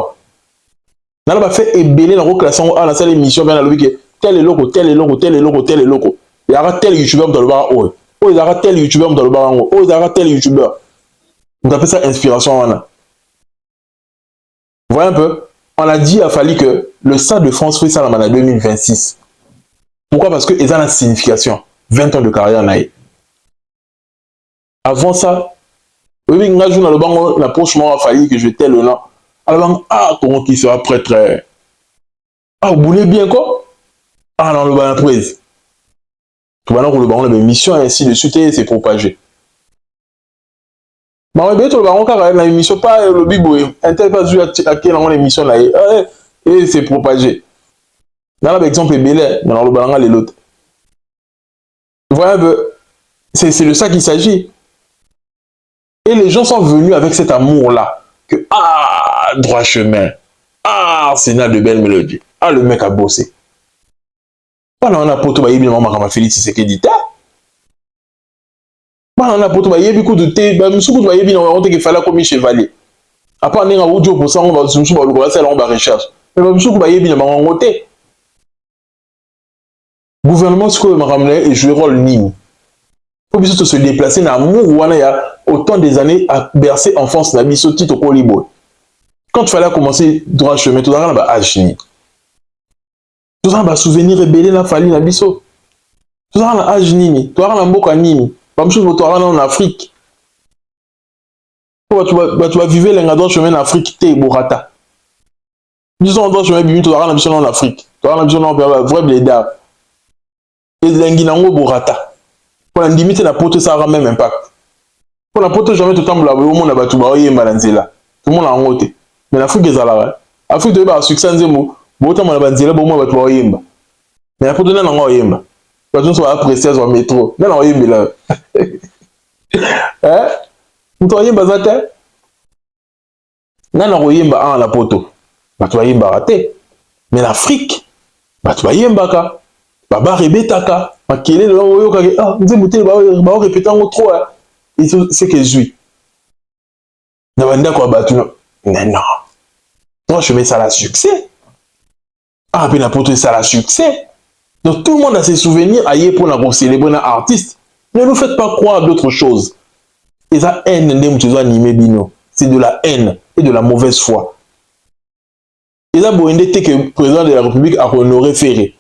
Là, on va faire ébeler dans le classement A dans cette émission. Bien, on que tel est loco, tel est loco, tel est loco, tel est loco. Il y aura tel youtubeur dans le bar. Oh, il y aura tel youtubeur dans le bar. Oh, il y aura tel youtubeur. On appelle ça inspiration. Vous voyez un peu? On a dit à Fali que le Stade de France fait ça en 2026. Pourquoi? Parce que ils ont la signification. 20 ans de carrière. Avant ça, oui, il y a un jour, la prochaine fois, il a fallu que je tel le nom. Alors, ah, comment qui sera prêtre? Ah, vous voulez bien quoi? Ah, non, le ban prise. Tout le monde, le ban, la mission, et ainsi de suite, et c'est propagé. Mais on va le baron, car la mission, pas le bibo, interface à quelle émission là, et c'est propagé. Dans l'exemple est belé, dans le baron, les l'autre. Vous voyez un peu, c'est de ça qu'il s'agit. Et les gens sont venus avec cet amour-là. Que, ah, droit chemin. Ah, Sénat de belles mélodies. Ah, le mec a bossé. Voilà, on a poto ba yebi maman kama Félix Tshisekedi ta. Voilà, on a poto ba yebi coup de thé, ba musuku ba yebi na on te que fallait comme chevalier. Après on est en audio pour ça on va musuku ba lokala ça on va recherche. Mais ba musuku ba yebi na maman ngote. Gouvernement ce que m'a ramené et jouer rôle nini. Faut bien se déplacer dans l'amour où on a autant des années à bercer enfance la biso tito ko libo. Quand il fallait commencer droit chemin tout ça ba agni. Tout ça ba souvenir rebelle la fali na biso. Tout ça na agni, tout ça na mboka nini. Ba mchu to en Afrique. Tu vas vivre les droit chemin en Afrique te borata. Biso on droit chemin bimi to na biso en Afrique. To na biso na vrai blédard. Et lengi nango borata. Pour la limite la pote ça aura même impact. Pour la pote jamais tout temps la au monde ba tout ba yemba nzela. Tout le monde a ngote. Mais l'Afrique est là. Afrique de ba succès nzemo, bo ta mona banzela bo mo ba tout yemba. Mais la pote na ngo yemba. Ba tout soit apprécié sur métro. Na ngo yemba là. Hein? Tout yemba zate. Na ngo yemba en la poto. Ba tout yemba raté. Mais l'Afrique ba tout yemba ka. Ba rebetaka. Makele lo oyo ka ah nzembo te ba répéter ngo trop et c'est que zui na banda ko batu non moi je mets ça la succès ah puis na poto ça la succès donc tout le monde a ses souvenirs ailleurs pour la célébrer un artiste. Ne nous faites pas croire d'autres choses et ça haine ndem tu dois animer bino c'est de la haine et de la mauvaise foi et ça boende te que le président de la République a honoré Ferré.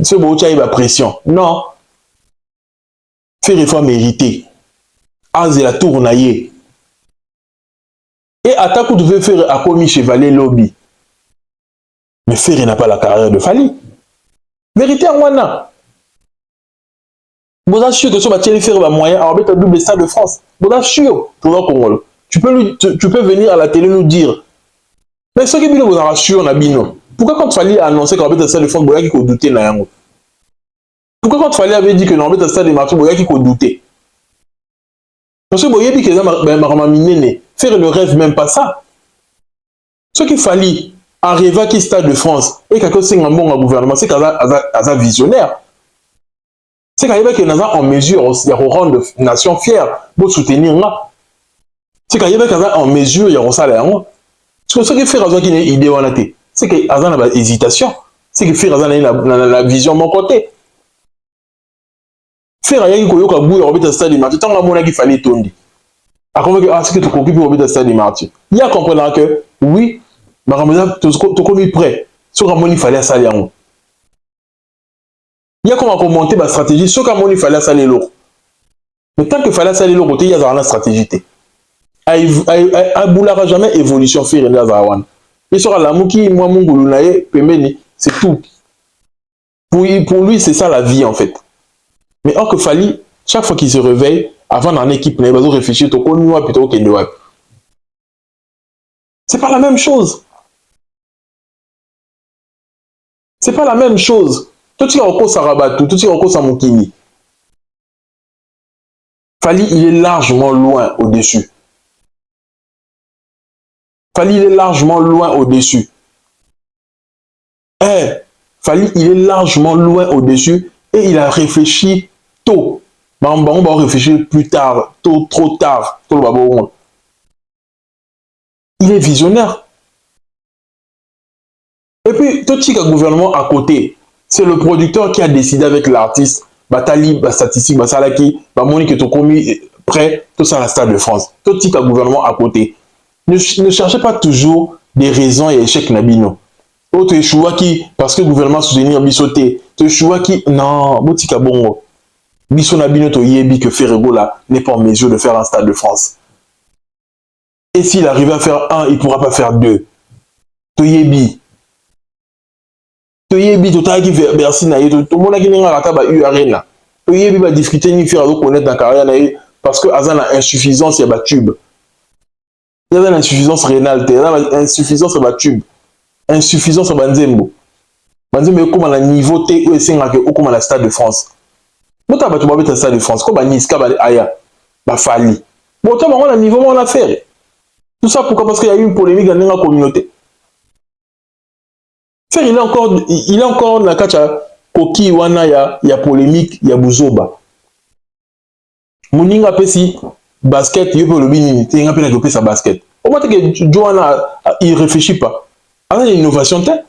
Ce beau tchaï va pression. Non. Ferré faut mériter. Az la tournailler. Et attaque où devait faire a commis chevalier lobby. Mais Ferré n'a pas la carrière de Fali. Vérité en Wana. Vous assurez que ce bâtiment faire un moyen à remettre un double Stade de France. Vous assurez. Tu peux venir à la télé nous dire. Mais ce qui est vous rassure na bino. Pourquoi quand Fali a annoncé qu'on avait un Stade de France, il faut douter na yango? Pourquoi quand Fali avait dit que non, avait un Stade de marché, il faut douter? Parce que Boyebi que faire ne rêve même pas ça. Ce qu'il fallait arriver à qui Stade de France et quelque chose un bon gouvernement, c'est qu'un visionnaire. C'est qu'il y a quelqu'un en mesure de rendre la nation fière pour soutenir là. C'est qu'il y a quelqu'un en mesure de rendre ça là. Ce qui fait raison qu'il y ait une idée en été. C'est qu'il y a une hésitation. C'est qu'il fait la vision de mon côté. Faire rien que yoka bouille au stade de marché, tant qu'il fallait tourner. À comment que c'est que tu occupes au stade de marché. Il y a comprendre que oui, Makambo to komi prêt. Ce qu'il fallait ça yango. Il y a comment monter ma stratégie, ce qu'il fallait ça les lots. Mais tant qu'il fallait ça les lots, il y a une stratégie. Aboulera jamais évolution faire dans Zawan. Il sera là muki moi mungulu nae pemeni, c'est tout. Pour lui c'est ça la vie en fait. Mais or que Fally chaque fois qu'il se réveille avant dans l'équipe il va réfléchir to konwa plutôt que de. C'est pas la même chose. C'est pas la même chose. Tout ce qui est encore Sarabatu, tout ce qui est encore Samukini. Fally il est largement loin au-dessus. Fally il est largement loin au-dessus. Fally il est largement loin au-dessus et il a réfléchi tôt. On va réfléchir plus tard, tôt, trop tard. Il est visionnaire. Et puis, tout ce gouvernement à côté, c'est le producteur qui a décidé avec l'artiste, Batali, statistique, Basalaki, Monique et Tokomi, prêt, tout ça à la Stade de France. Tout ce gouvernement à côté. Ne cherchez pas toujours des raisons et échecs Nabino. Autre choix qui, parce que le gouvernement soutenir Bissoté, tu choix qui, non, Boutika Bongo. Bisso Nabino to yebi que Ferrego là n'est pas en mesure de faire un Stade de France. Et s'il arrive à faire un, il ne pourra pas faire deux. To yebi. To yebi, to ta qui Bercy na yeto, tout le monde qui n'est pas à URN. To yebi va discuter ni faire reconnaître dans la carrière parce que Azan a insuffisance, il y a tube. Il y a une insuffisance rénale, il y a une insuffisance sur tube. Insuffisance sur Banzembo. Banzembo est comme à la niveau T ou est comme à la Stade de France. Bon, tu vas mettre un Stade de France. Comme à Nice, Aya, Fally. Bon, tu vas niveau on a fait. Tout ça pourquoi? Parce qu'il y a eu une polémique dans la communauté. Il est encore dans la kacha Koki wana ya polémique, ya Buzoba. Moninga pesi basket, il peut le bini, il a peut sa basket. Au moins que Johanna il réfléchit pas. Alors il y a une innovation telle.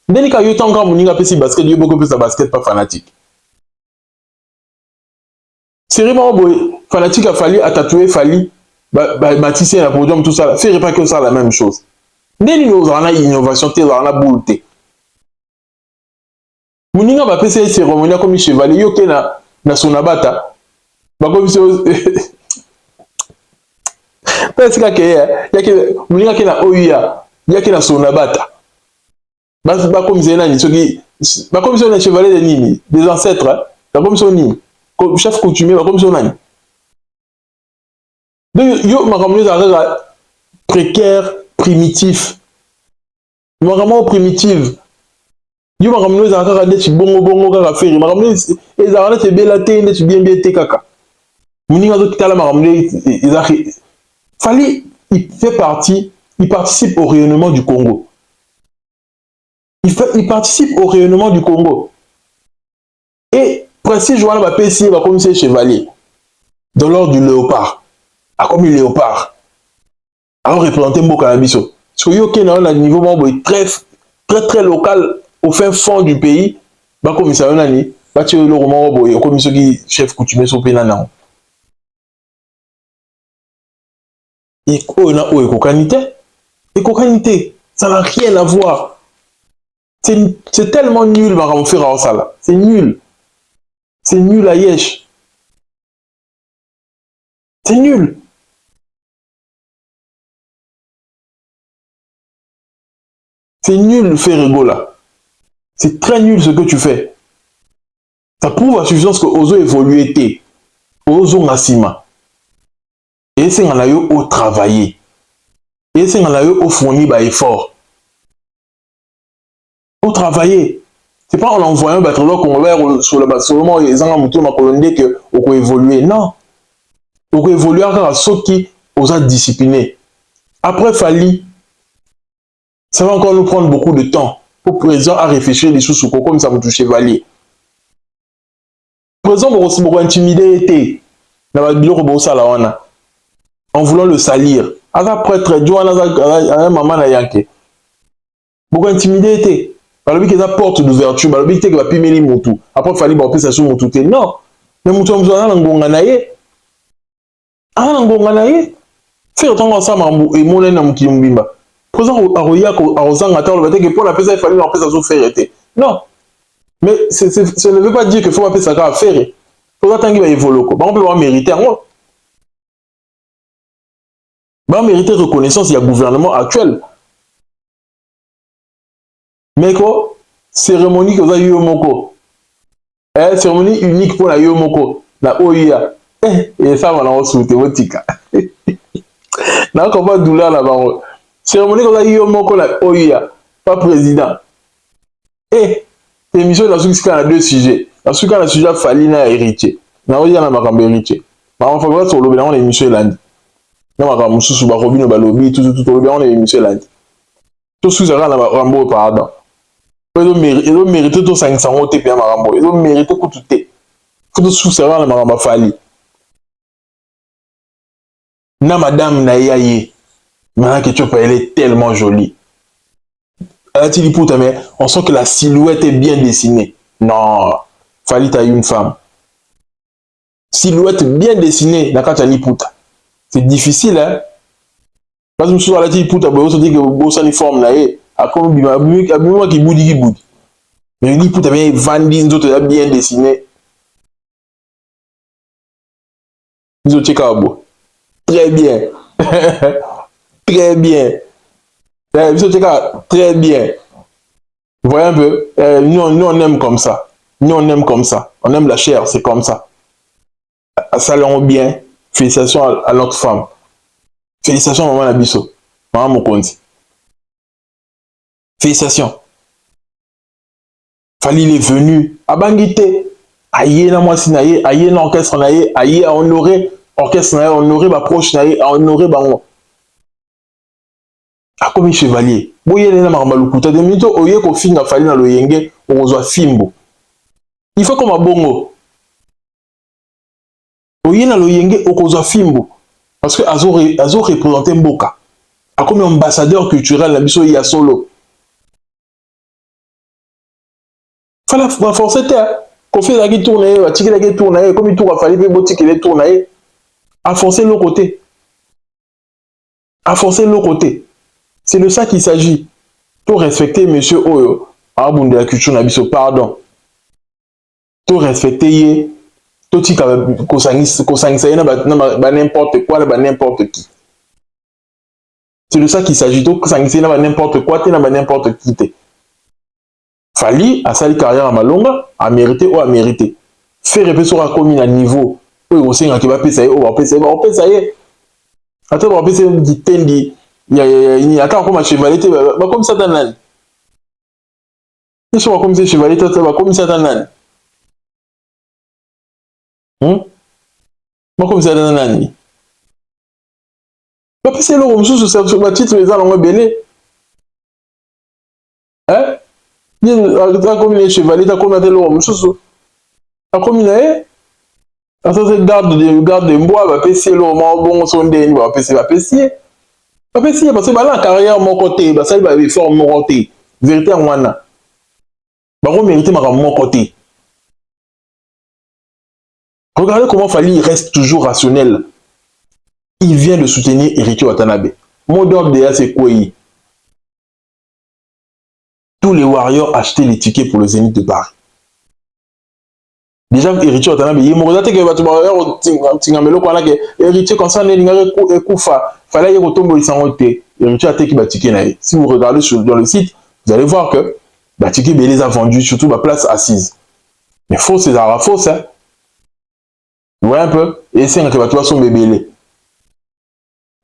Dès qu'il y a encore Moninga pesi basket, il peut sa basket pas fanatique. C'est vraiment beau. Fanatique a fallu à tatouer, Fally, bâtisser un podium, tout ça. Faire pas que ça la même chose. Dès qu'il y a une innovation telle, il y a une boule. Moninga va passer une cérémonie comme chevalier, yoke na sonabata. Ba comme ça. Parce que Moninga qui na oya, ya qui na sonabata. Ba comme ça nani, ba comme ça na chevalier de nini, des ancêtres, ba comme ça nini. Chef coutumier, ba comme ça nani. Donc yo ma comme ça précaire, primitif. Vraiment primitive. Yo ma ramener za kaka ndeti bongo kaka faire ma ramener ezara ndeti bela te ndeti bien te kaka muninga zo kitala ma ramener ezari Fally il participe au rayonnement du Congo. Il participe au rayonnement du Congo. Et Précis Joanna va PC va comme chevalier dans l'ordre du léopard. A comme le léopard. Alors représenter Mboka Nabiso. Parce que yo ke na niveau très local. Au fin fond du pays, bah comme ça on a ni, bah tu le roman boy, comme ceux qui chef coutumier sur pénana. Et on a et cocanité, ça n'a rien à voir. C'est tellement nul, bah on fait ça là, c'est nul à yesh, c'est nul. C'est nul faire rigola. C'est très nul ce que tu fais. Ça prouve à suffisance que Ozo évolué, Ozo Nassima. Et c'est un aïeux au travailler. Et c'est un aïeux au fournir par effort. Au travailler. C'est pas en envoyant un bateau qu'on sur le bateau, seulement les gens ont ma colonie que on peut évoluer. Non. On peut évoluer à ceux qui osent discipliner. Après Fally, ça va encore nous prendre beaucoup de temps. Pour le président à réfléchir les sous comme ça vous touche chevalier. Le président va aussi beaucoup intimider en voulant le salir. Après prêtre, Johanna maman na yanke. Beaucoup intimider. Alors qu'il y a une porte d'ouverture, alors qu'il y a une pimeli motu. Après Fally va appeler ça sur motu. Non. Mais motu on besoin d'angonga naye. Ah angonga naye. Faire tant ensemble et mon na mukimbimba. Président Aroya, Arozangata, le fait que pour la paix, il fallait en paix à faire. Non. Mais ça ne veut pas dire qu'il faut appeler ça à faire. Il faut attendre qu'il va évoluer. On peut mériter en haut. On mériter reconnaissance, il y a gouvernement actuel. Mais quoi? Cérémonie que vous avez eu au Moko. Cérémonie unique pour la Yomoko. La OIA. Et ça, on va souhaiter votre tika. N'a pas de douleur là-bas. Cérémonie que vous avez eu au Moko, la OIA. Pas président. L'émission dans a deux sujets. Dans ce cas, le sujet Falina héritier. Dans le cas, on a héritier. On va faire sur le bilan, on a émission lundi. Non, on a mis sous Robin Balobi, tout le bilan, on a émission lundi. Tout sous ça, on a Rambo, pardon. Ils ont mérité tout 500 euros TP à Marambo. Ils ont mérité tout tout. Tout sous ça, on a Maramba Fali. Na madame Nayaye. Maintenant que tu peux, elle est tellement jolie. Mais on sent que la silhouette est bien dessinée. Non, Fali t'as une femme. Silhouette bien dessinée dans Kachaliputa. C'est difficile, hein? Parce que je suis à la Tiliputa, je dis que vous avez une forme là. Après, moi qui boudi. Mais il dit pour bien Vandis, d'autres bien dessiné. Ils ont checké à bout. Très bien. Très bien. Ils ont checké très bien. Vous voyez un peu, nous on aime comme ça. Nous on aime comme ça. On aime la chair, c'est comme ça. Salon bien. Félicitations à notre femme. Félicitations à Maman Nabiso. Maman Mokonzi. Félicitations. Fali il est venu à Bangite. Aïe na moi sinaye, aïe na orchestre naye, aïe à honorer orchestre naye, honorer ma proche naye, à honorer bango. A comme chevalier. Boye na marmalukuta de mito oye ko finga Fali na loyenge ozwa fimbo. Il faut comme bongo. Oye na loyenge okozwa fimbo parce que azo représenter Mboka. A comme ambassadeur culturel na biso ya solo. Fallait forcer qu'on fait la guitare tourner, la tique la guitare tourner, comme il tourne à Fali, puis tique les tourner, à forcer l'autre côté. À forcer l'autre côté. C'est de ça qu'il s'agit. Tout respecter monsieur Oyo, Abund de la culture nabiso, pardon. Tout respecter, tout tique qu'on s'angisse n'importe quoi, n'importe qui. C'est de ça qu'il s'agit. Tout s'angisse n'importe quoi, n'importe qui. Fali a sali carrière à Malonga, a mérité ou a mérité. Faire répéter sur la commune à niveau. Oui, on sait qu'il va payer, on va payer. Attends, on va payer du tendi. Il y a comme un chevalier, comme ça dans l'année. Il faut comme ça chevalier, comme ça dans l'année. Comme ça dans l'année. On va payer l'euro, sur le titre, les gens ont belé. Hein? Comme les chevaliers, comme la l'homme, comme il est, garde de bois, va passer l'homme, bon, son dé, va passer, parce que la carrière, mon côté, ça va faire mon côté, vérité en moi, va mériter mon côté. Regardez comment Fali reste toujours rationnel. Il vient de soutenir Héritier Watanabe. Mon d'ordre déjà, c'est quoi? Tous les Warriors achetaient les tickets pour le Zénith de Paris. Déjà, Héritier Watanabe, il m'a dit que Héritier, comme ça, il fallait que tombe sans ôter. Héritier a été ticket. Si vous regardez dans le site, vous allez voir que le ticket les a vendus, surtout la place assise. Mais faux, c'est la fausse. Hein? Vous voyez un peu? Et c'est un que son bébé.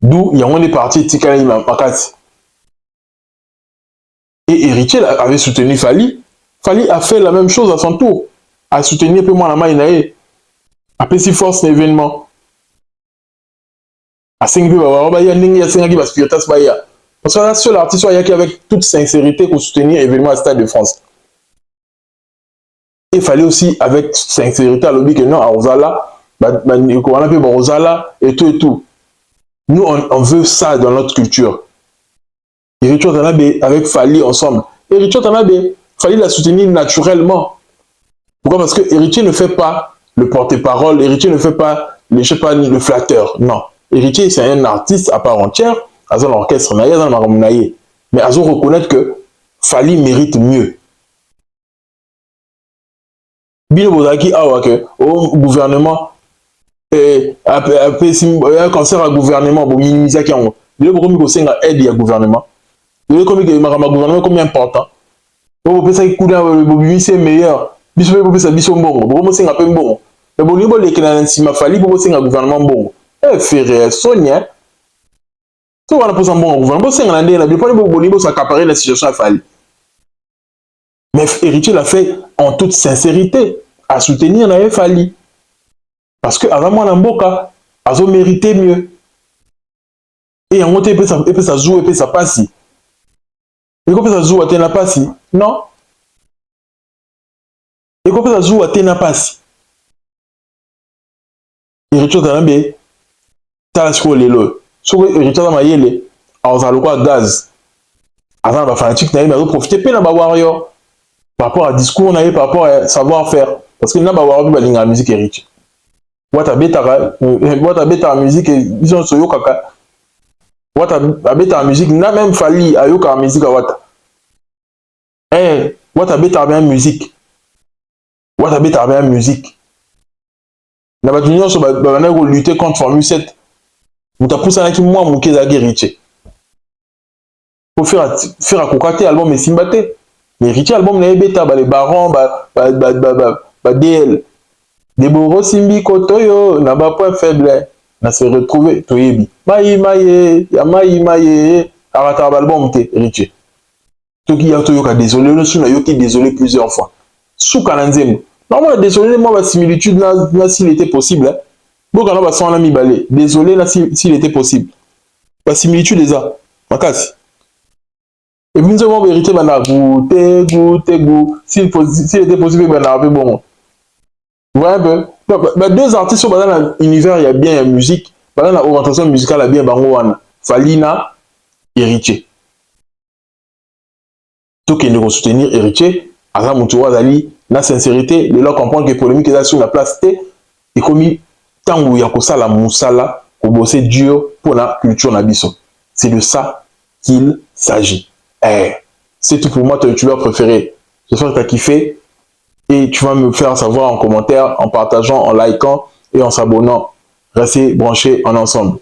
D'où il y a un des partis ticket il m'a et Héritier avait soutenu Fali. Fali a fait la même chose à son tour. A soutenu un peu moins la main. A fait si force l'événement. A 5 peu, il y a 5 qui va se piloter. Parce que la seule artiste qui avec toute sincérité pour soutenir l'événement à Stade de France. Il fallait aussi avec sincérité à l'objet que non, à Rosala, on appelle Rosala et tout et tout. Nous, on veut ça dans notre culture. Héritier Watanabe avec Fali ensemble. Héritier Watanabe, Fali l'a soutenu naturellement. Pourquoi? Parce que Héritier ne fait pas le porte-parole, Héritier ne fait pas, le flatteur. Non. Héritier, c'est un artiste à part entière, dans l'orchestre, dans le Mais à reconnaître que Fally mérite mieux. Bino Bozaki awa que au gouvernement un cancer à gouvernement bon minimiser qui en le comme ko senga aide ya gouvernement le comme que ma gouvernement comme important bon pesa ki kuna bo c'est meilleur biso bo pesa biso mbongo bo mo senga pe mbongo mais bon niveau le kana si ma Fally bo senga gouvernement mbongo frère Sonia to wana posa mbongo gouvernement bo senga na ndé na bi poni bo niveau s'accaparer la situation à Fally. Mais Héritier l'a fait en toute sincérité à soutenir na Fally. Parce que avant moi, Namboka, a mérité mieux. Et en monté, il peut ça jouer, il peut ça passer. Il peut ça jouer, il peut passer. Non. Il peut ça jouer, il peut passer. Héritier dans la ça c'est quoi les lois. Sur Héritier dans ma yele, alors ça le quoi gaz. Avant la fanatique, il a profité peu dans ma warrior. Par rapport à discours, on a par rapport à savoir-faire. Parce que n'a pas warrior qui va la musique Héritier. Wata beta musique ils sont soyo kaka wata beta musique na même Fally ayoka musique wata wata beta bien musique na ba union so ba na ko lutter contre Formule 7 muta poussa na ki moi muke za Héritier pour faire kokate album et simbate mais Héritier album na beta ba les barons ba DL Deboro Simbi Kotoyo, n'a pas point faible, n'a se retrouvé, Toyebi. Maï, ya maï, arata album te, Héritier. Toki ya Toyoka désolé, le sou yoki désolé plusieurs fois. Sou kananzem. Normalement, désolé, moi, la similitude, là, s'il était possible, bon, quand on va s'en ami balé, désolé, là, s'il était possible. La similitude est ça. Makasi. Et puis, nous avons Héritier, goûter, s'il était possible, ben, on bon. Ouais, ben, deux artistes dans l'univers, il y a bien la musique, dans l'orientation musicale, il y a bien Bangoana, Fally na Héritier. Tout qui est soutenir Héritier, Azam Moutoua Zali, la sincérité, les gens comprennent que les polémiques sont sur la place, et comme tant où il y a ça, la moussala, pour bosser dur pour la culture nabiso. C'est de ça qu'il s'agit. C'est tout pour moi, ton youtubeur préféré. J'espère que tu as kiffé. Et tu vas me faire savoir en commentaire, en partageant, en likant et en s'abonnant. Restez branchés en ensemble.